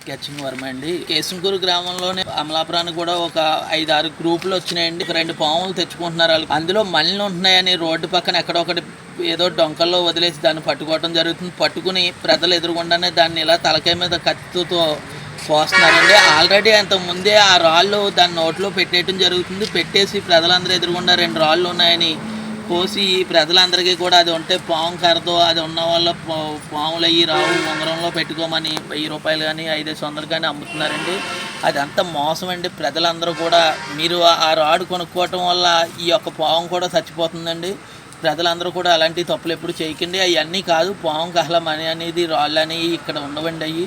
Sketching Varma అండి. కేశంకూరు గ్రామంలోనే అమలాపురానికి కూడా ఒక 5-6 గ్రూపులు వచ్చినాయండి. 2 పాములు తెచ్చుకుంటున్నారు వాళ్ళు. అందులో మళ్ళీ ఉంటున్నాయని రోడ్డు పక్కన ఎక్కడొకటి ఏదో డొంకల్లో వదిలేసి దాన్ని పట్టుకోవడం జరుగుతుంది. పట్టుకుని ప్రజలు ఎదురుగుండానే దాన్ని ఇలా తలకాయ మీద కత్తితో కోస్తున్నారండి. ఆల్రెడీ అంతకు ముందే ఆ రాళ్ళు దాని నోట్లో పెట్టేయడం జరుగుతుంది. పెట్టేసి ప్రజలందరూ ఎదురుగుండా 2 రాళ్ళు ఉన్నాయని కోసి ప్రజలందరికీ కూడా అది ఉంటే పాము కరదో అది ఉన్న వాళ్ళ పాములు అయ్యి రావు ఉంగరంలో పెట్టుకోమని 1000 రూపాయలు కానీ 500 కానీ అమ్ముతున్నారండి. అది అంత మోసం అండి. ప్రజలందరూ కూడా మీరు ఆ రాడు కొనుక్కోవటం వల్ల ఈ యొక్క పాము కూడా చచ్చిపోతుందండి. ప్రజలందరూ కూడా అలాంటి తప్పులు ఎప్పుడు చేయకండి. అవన్నీ కాదు, పాము కహలం అనేది రాళ్ళు అనేవి ఇక్కడ ఉండవండి. అవి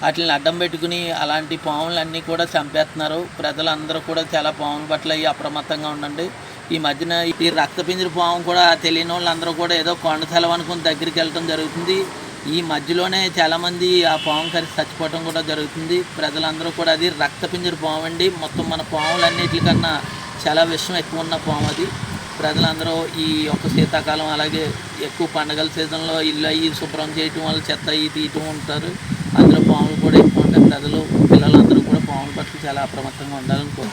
వాటిని అడ్డం పెట్టుకుని అలాంటి పాములన్నీ కూడా చంపేస్తున్నారు. ప్రజలందరూ కూడా చాలా పాముల పట్ల అప్రమత్తంగా ఉండండి. ఈ మధ్యన ఈ రక్తపింజర పాము కూడా తెలియని వాళ్ళందరూ కూడా ఏదో కొండ సెలవు అనుకుని దగ్గరికి వెళ్ళడం జరుగుతుంది. ఈ మధ్యలోనే చాలామంది ఆ పాము కరిసి చచ్చిపోవడం కూడా జరుగుతుంది. ప్రజలందరూ కూడా అది రక్తపింజర పాము అండి. మొత్తం మన పాములన్నిటికన్నా చాలా విషం ఎక్కువ ఉన్న పాము అది. ప్రజలందరూ ఈ యొక్క శీతాకాలం అలాగే ఎక్కువ పండగల సీజన్లో ఇల్లు అయ్యి శుభ్రం చేయటం వల్ల చెత్త అయ్యి తీయటం ఉంటారు. అందులో పాములు కూడా ఎక్కువ ఉంటాయి. ప్రజలు పిల్లలందరూ కూడా పాముల పట్ల చాలా అప్రమత్తంగా ఉండాలనుకో.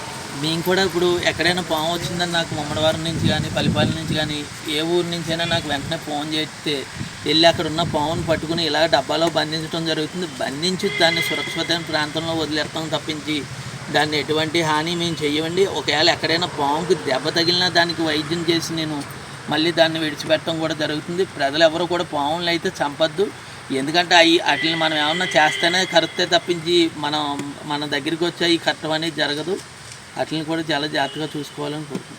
మేము కూడా ఇప్పుడు ఎక్కడైనా పాము వచ్చిందని నాకు ముమ్మడివారం నుంచి కానీ పల్లిపాలెం నుంచి కానీ ఏ ఊరి నుంచైనా నాకు వెంటనే ఫోన్ చేస్తే వెళ్ళి అక్కడ ఉన్న పామును పట్టుకుని ఇలా డబ్బాలో బంధించడం జరుగుతుంది. బంధించి దాన్ని సురక్షితమైన ప్రాంతంలో వదిలేస్తాం తప్పించి దాన్ని ఎటువంటి హాని మేము చెయ్యమండి. ఒకవేళ ఎక్కడైనా పాముకి దెబ్బ తగిలినా దానికి వైద్యం చేసి నేను మళ్ళీ దాన్ని విడిచిపెట్టడం కూడా జరుగుతుంది. ప్రజలు ఎవరు కూడా పాములను అయితే చంపద్దు. ఎందుకంటే వాటిని మనం ఏమన్నా చేస్తేనే కరిస్తే తప్పించి మన దగ్గరికి వచ్చి ఈ కట్టడం అనేది జరగదు. వాటిని కూడా చాలా జాగ్రత్తగా చూసుకోవాలని కోరుకుంటున్నాను.